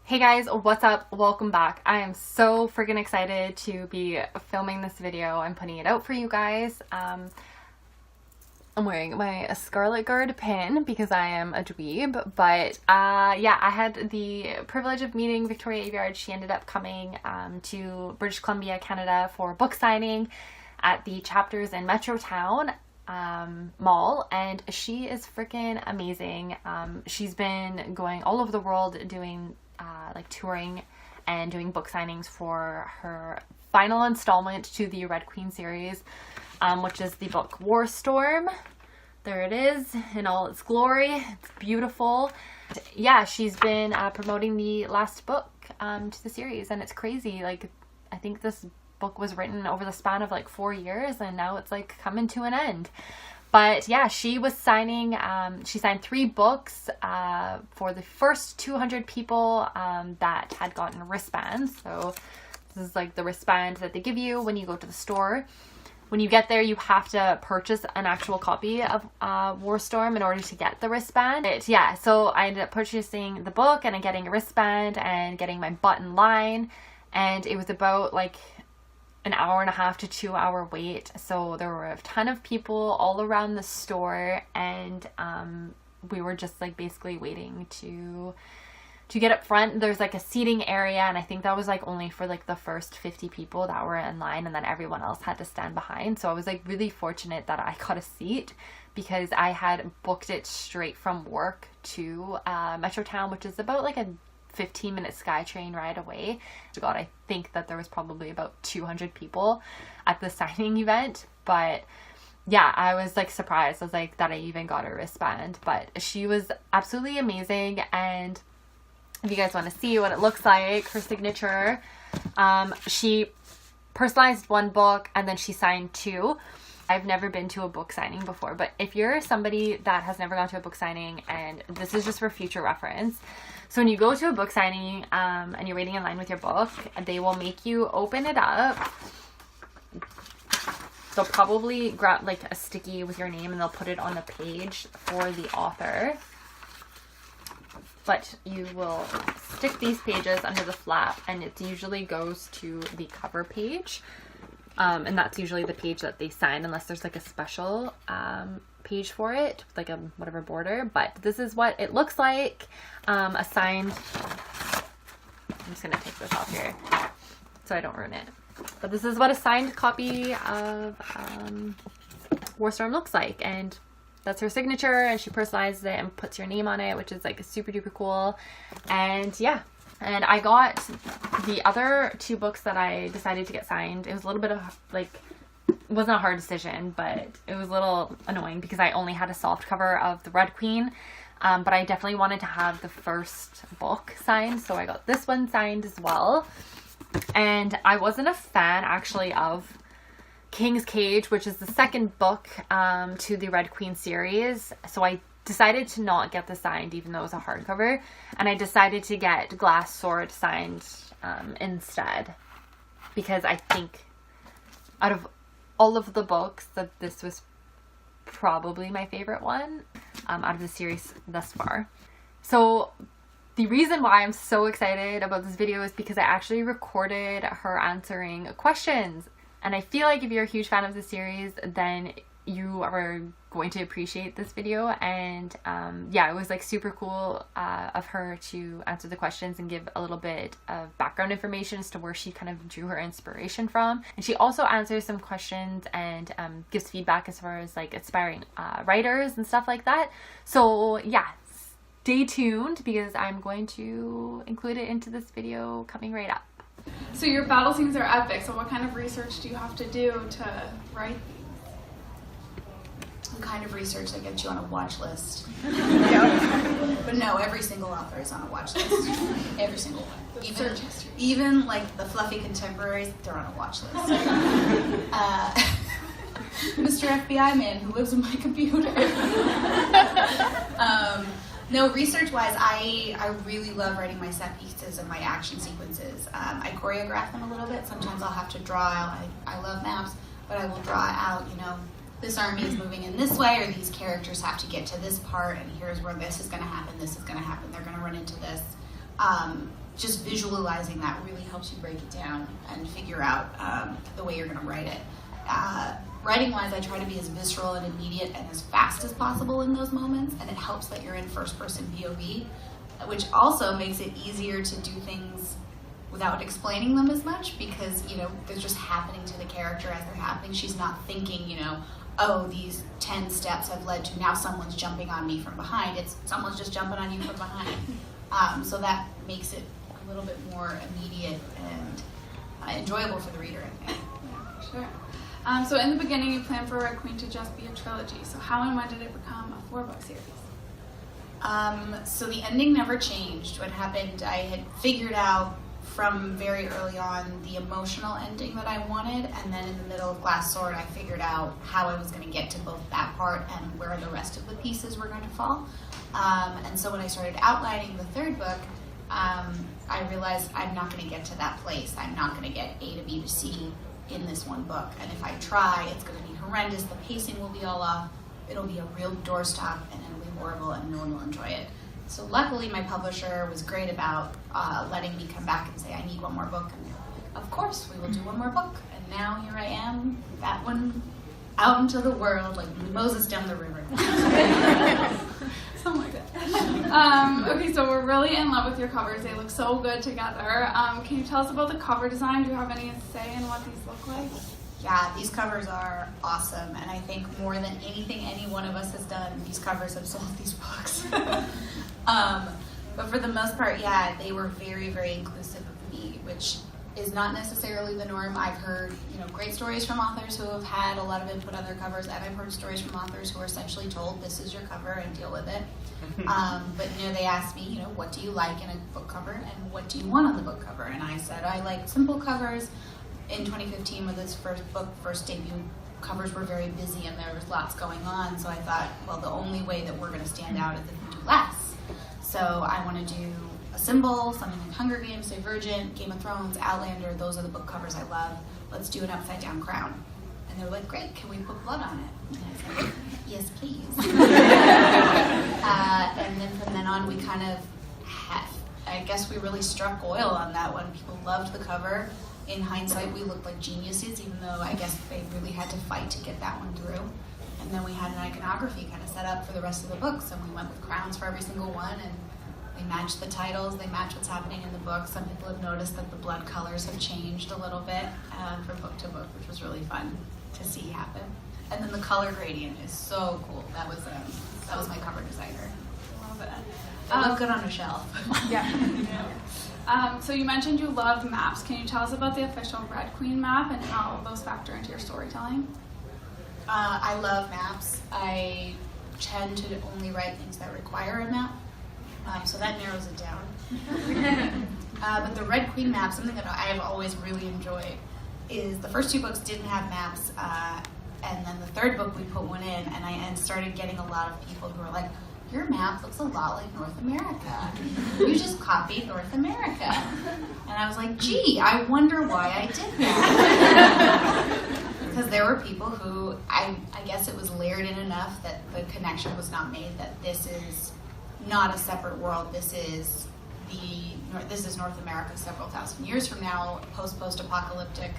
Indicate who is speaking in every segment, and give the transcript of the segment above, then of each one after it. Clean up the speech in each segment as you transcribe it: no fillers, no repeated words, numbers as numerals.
Speaker 1: Hey guys, what's up? Welcome back. I am so freaking excited to be filming this video and putting it out for you guys. I'm wearing my Scarlet Guard pin because I am a dweeb, but yeah, I had the privilege of meeting Victoria Aveyard. She ended up coming to British Columbia, Canada for book signing at the chapters in Metrotown mall, and she is freaking amazing. She's been going all over the world doing like touring and doing book signings for her final installment to the Red Queen series, which is the book War Storm. There it is in all its glory. It's beautiful. Yeah, she's been promoting the last book to the series, and it's crazy. Like, I think this book was written over the span of like 4 years, and now it's like coming to an end. But yeah, she was signing, she signed 3 books for the first 200 people that had gotten wristbands. So this is like the wristband that they give you when you go to the store. When you get there, you have to purchase an actual copy of War Storm in order to get the wristband. Yeah, so I ended up purchasing the book and getting a wristband and getting my button line. And it was about like an 1.5 to 2 hour wait, so there were a ton of people all around the store, and we were just like basically waiting to get up front. There's like a seating area, and I think that was like only for like the first 50 people that were in line, and then everyone else had to stand behind. So I was like really fortunate that I got a seat because I had booked it straight from work to Metrotown, which is about like a 15-minute SkyTrain ride away. God, I think that there was probably about 200 people at the signing event, but yeah, I was like surprised. I was like that I even got a wristband, but she was absolutely amazing. And if you guys want to see what it looks like, her signature, she personalized 1 book and then she signed 2. I've never been to a book signing before, but if you're somebody that has never gone to a book signing, and this is just for future reference, so when you go to a book signing and you're waiting in line with your book, they will make you open it up. They'll probably grab like a sticky with your name and they'll put it on the page for the author. But you will stick these pages under the flap, and it usually goes to the cover page. And that's usually the page that they sign, unless there's like a special page for it, like a whatever border. But this is what it looks like. A signed, I'm just gonna take this off here so I don't ruin it. But this is what a signed copy of War Storm looks like, and that's her signature, and she personalizes it and puts your name on it, which is like super duper cool. And yeah. And I got the other 2 books that I decided to get signed. It was a little bit of like, it wasn't a hard decision, but it was a little annoying because I only had a soft cover of the Red Queen. But I definitely wanted to have the first book signed, so I got this one signed as well. And I wasn't a fan actually of King's Cage, which is the second book to the Red Queen series. So I decided to not get the signed, even though it was a hardcover, and I decided to get Glass Sword signed instead, because I think out of all of the books that this was probably my favorite one out of the series thus far. So the reason why I'm so excited about this video is because I actually recorded her answering questions, and I feel like if you're a huge fan of the series, then you are going to appreciate this video. And yeah, it was like super cool of her to answer the questions and give a little bit of background information as to where she kind of drew her inspiration from. And she also answers some questions and gives feedback as far as like inspiring writers and stuff like that. So yeah, stay tuned because I'm going to include it into this video coming right up.
Speaker 2: So your battle scenes are epic, so what kind of research do you have to do to write?
Speaker 3: Some kind of research that gets you on a watch list. But no, every single author is on a watch list. Every single one. Even like the fluffy contemporaries, they're on a watch list. Mr. FBI man who lives in my computer. No, research-wise, I really love writing my set pieces and my action sequences. I choreograph them a little bit. Sometimes I'll have to draw out. I love maps, but I will draw out, you know, this army is moving in this way, or these characters have to get to this part, and here's where this is going to happen, this is going to happen, they're going to run into this. just visualizing that really helps you break it down and figure out the way you're going to write it. Writing-wise, I try to be as visceral and immediate and as fast as possible in those moments, and it helps that you're in first-person POV, which also makes it easier to do things without explaining them as much, because, you know, they're just happening to the character as they're happening. She's not thinking, you know, oh, these 10 steps have led to now someone's jumping on me from behind. It's someone's just jumping on you from behind. So that makes it a little bit more immediate and enjoyable for the reader, I think.
Speaker 2: Yeah, sure. So in the beginning, you planned for Red Queen to just be a trilogy. So how and when did it become a 4-book series?
Speaker 3: So the ending never changed. What happened, I had figured out from very early on the emotional ending that I wanted, and then in the middle of Glass Sword, I figured out how I was going to get to both that part and where the rest of the pieces were going to fall. And so when I started outlining the third book, I realized I'm not going to get to that place. I'm not going to get A to B to C in this one book, and if I try, it's going to be horrendous. The pacing will be all off. It'll be a real doorstop, and it'll be horrible, and no one will enjoy it. So luckily, my publisher was great about letting me come back and say, I need one more book, and of course, we will do one more book. And now here I am, that one out into the world, like Moses down the river.
Speaker 2: Something like that. Okay, so we're really in love with your covers. They look so good together. Can you tell us about the cover design? Do you have any say in what these look like?
Speaker 3: Yeah, these covers are awesome, and I think more than anything any one of us has done, these covers have sold these books. But for the most part, yeah, they were very, very inclusive of me, which is not necessarily the norm. I've heard, you know, great stories from authors who have had a lot of input on their covers, and I've heard stories from authors who are essentially told, this is your cover and deal with it. But, you know, they asked me, you know, what do you like in a book cover, and what do you want on the book cover? And I said, I like simple covers. In 2015, when this first debut, covers were very busy and there was lots going on, so I thought, well, the only way that we're going to stand out is if we do less. So I want to do a symbol, something like Hunger Games, Divergent, Game of Thrones, Outlander. Those are the book covers I love. Let's do an upside-down crown. And they were like, great, can we put blood on it? And I said, yes, please. And then from then on, we kind of I guess we really struck oil on that one. People loved the cover. In hindsight, we looked like geniuses, even though I guess they really had to fight to get that one through. And then we had an iconography kind of set up for the rest of the books, and we went with crowns for every single one, and they match the titles, they match what's happening in the book. Some people have noticed that the blood colors have changed a little bit from book to book, which was really fun to see happen. And then the color gradient is so cool. That was my cover designer.
Speaker 2: Love it.
Speaker 3: They look good on a shelf.
Speaker 2: Yeah. So you mentioned you love maps. Can you tell us about the official Red Queen map and how those factor into your storytelling?
Speaker 3: I love maps. I tend to only write things that require a map, so that narrows it down. But the Red Queen map, something that I have always really enjoyed, is the first two books didn't have maps, and then the third book we put one in, and I started getting a lot of people who were like, your map looks a lot like North America. You just copied North America. And I was like, gee, I wonder why I did that. Because there were people who, I guess it was layered in enough that the connection was not made that this is not a separate world. This is North America several thousand years from now, post-apocalyptic,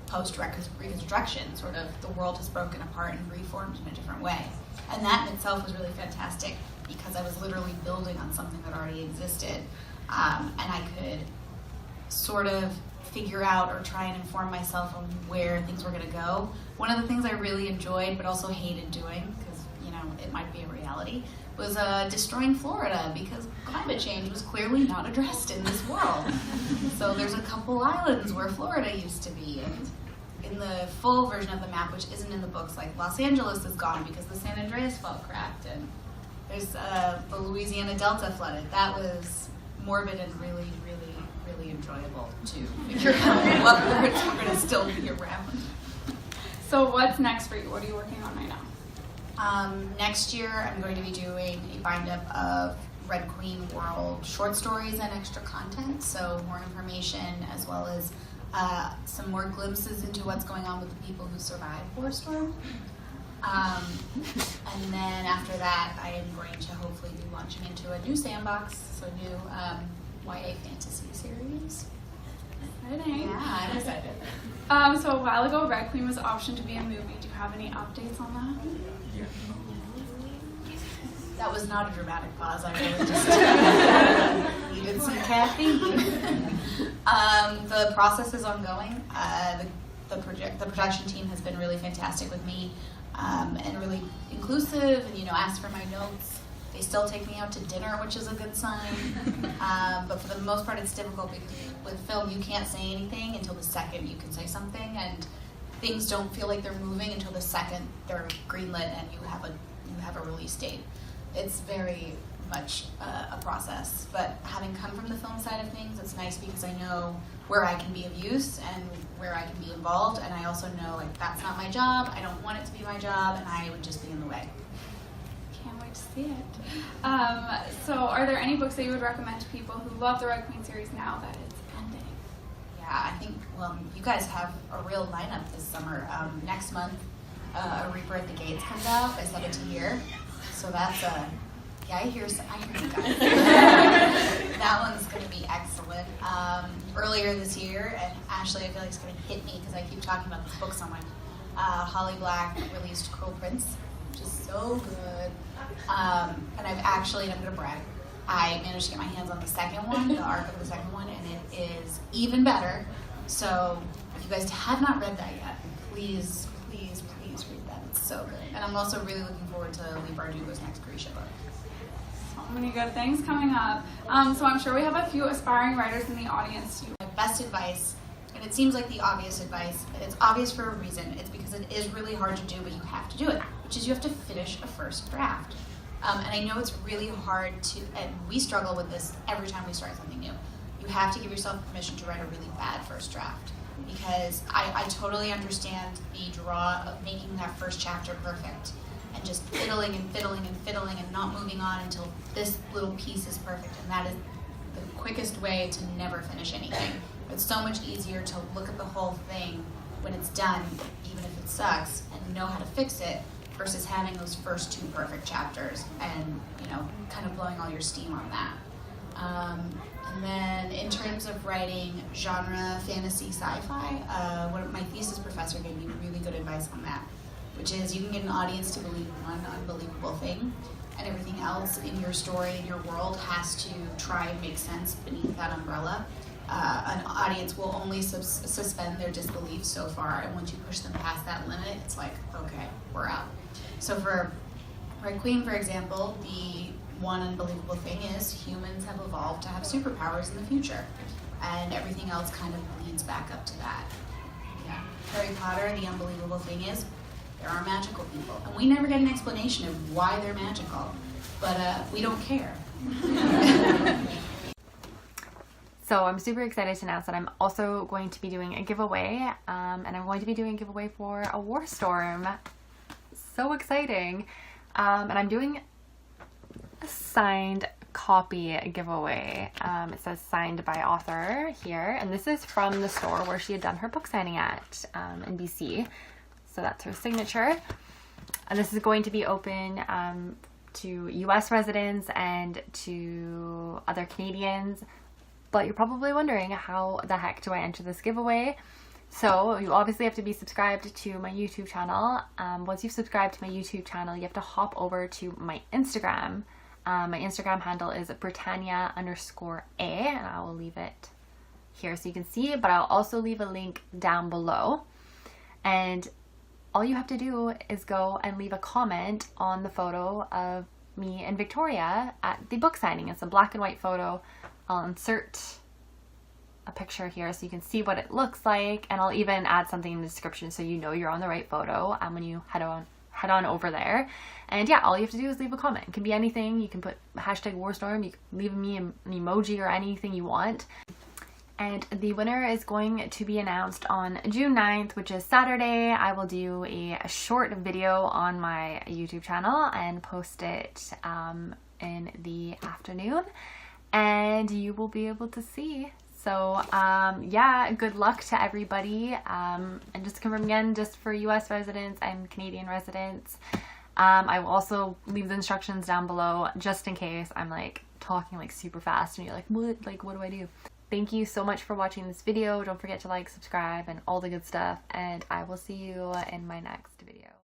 Speaker 3: post-reconstruction, sort of the world has broken apart and reformed in a different way. And that in itself was really fantastic because I was literally building on something that already existed. And I could sort of figure out or try and inform myself on where things were going to go. One of the things I really enjoyed but also hated doing, because, you know, it might be a reality, was destroying Florida, because climate change was clearly not addressed in this world. So there's a couple islands where Florida used to be, and in the full version of the map, which isn't in the books, like Los Angeles is gone because the San Andreas Fault cracked, and there's the Louisiana Delta flooded. That was morbid and really, really, really enjoyable to figure out what words were going to still be around.
Speaker 2: So what's next for you? What are you working on right now?
Speaker 3: Next year, I'm going to be doing a bind-up of Red Queen World short stories and extra content, so more information as well as some more glimpses into what's going on with the people who survived Warstorm. And then after that, I am going to hopefully be launching into a new sandbox, so new YA fantasy series. films.
Speaker 2: Exciting.
Speaker 3: Yeah, I'm excited.
Speaker 2: So a while ago, Red Queen was optioned to be a movie. Do you have any updates on that?
Speaker 3: That was not a dramatic pause. I really just needed some caffeine. The process is ongoing. The production team has been really fantastic with me and really inclusive, and asked for my notes. They still take me out to dinner, which is a good sign. But for the most part, it's difficult because with film, you can't say anything until the second you can say something, and things don't feel like they're moving until the second they're greenlit and you have a release date. It's very much a process, but having come from the film side of things, it's nice because I know where I can be of use and where I can be involved, and I also know that's not my job, I don't want it to be my job, and I would just be in the way.
Speaker 2: Can't wait to see it. So are there any books that you would recommend to people who love the Red Queen series now that it's ending?
Speaker 3: Yeah, I think, you guys have a real lineup this summer. Next month, A Reaper at the Gates comes out by 17 Year. So that's I hear you guys. That one's going to be excellent. Earlier this year, and Ashley, I feel like it's going to hit me because I keep talking about the book so much. Holly Black released Cruel Prince, which is so good. And I'm going to brag, I managed to get my hands on the second one, the arc of the second one, and it is even better. So if you guys have not read that yet, please read that. It's so good. And I'm also really looking forward to Lee Bardugo's next Grisha book.
Speaker 2: So many good things coming up. So I'm sure we have a few aspiring writers in the audience too.
Speaker 3: My best advice, and it seems like the obvious advice, and it's obvious for a reason. It's because it is really hard to do, but you have to do it, which is you have to finish a first draft. And I know it's really hard to, and we struggle with this every time we start something new. You have to give yourself permission to write a really bad first draft, because I totally understand the draw of making that first chapter perfect and just fiddling and not moving on until this little piece is perfect, and that is the quickest way to never finish anything. It's so much easier to look at the whole thing when it's done, even if it sucks, and know how to fix it, versus having those first two perfect chapters and kind of blowing all your steam on that. And then in terms of writing genre, fantasy, sci-fi, my thesis professor gave me really good advice on that, which is you can get an audience to believe one unbelievable thing, and everything else in your story, in your world, has to try and make sense beneath that umbrella. An audience will only suspend their disbelief so far, and once you push them past that limit, it's like, okay, we're out. So for Red Queen, for example, the one unbelievable thing is humans have evolved to have superpowers in the future, and everything else kind of leads back up to that. Yeah. Harry Potter, the unbelievable thing is there are magical people, and we never get an explanation of why they're magical, but we don't care.
Speaker 1: So I'm super excited to announce that I'm also going to be doing a giveaway, and I'm going to be doing a giveaway for a War Storm. So exciting. And I'm doing a signed copy giveaway. It says signed by author here, and this is from the store where she had done her book signing at in BC. So that's her signature. And this is going to be open to US residents and to other Canadians. But you're probably wondering, how the heck do I enter this giveaway? So you obviously have to be subscribed to my YouTube channel. Once you've subscribed to my YouTube channel, you have to hop over to my Instagram. My Instagram handle is Britannia_A, and I will leave it here so you can see it, but I'll also leave a link down below. And all you have to do is go and leave a comment on the photo of me and Victoria at the book signing. It's a black and white photo. I'll insert a picture here so you can see what it looks like, and I'll even add something in the description so you know you're on the right photo when you head on over there. And yeah, all you have to do is leave a comment. It can be anything. You can put hashtag Warstorm, you can leave me an emoji or anything you want. And the winner is going to be announced on June 9th, which is Saturday. I will do a short video on my YouTube channel and post it in the afternoon, and you will be able to see. So yeah, good luck to everybody. And just to confirm again, just for US residents and Canadian residents. I will also leave the instructions down below just in case I'm like talking like super fast and you're like, what do I do? thank you so much for watching this video. Don't forget to like, subscribe, and all the good stuff, and I will see you in my next video.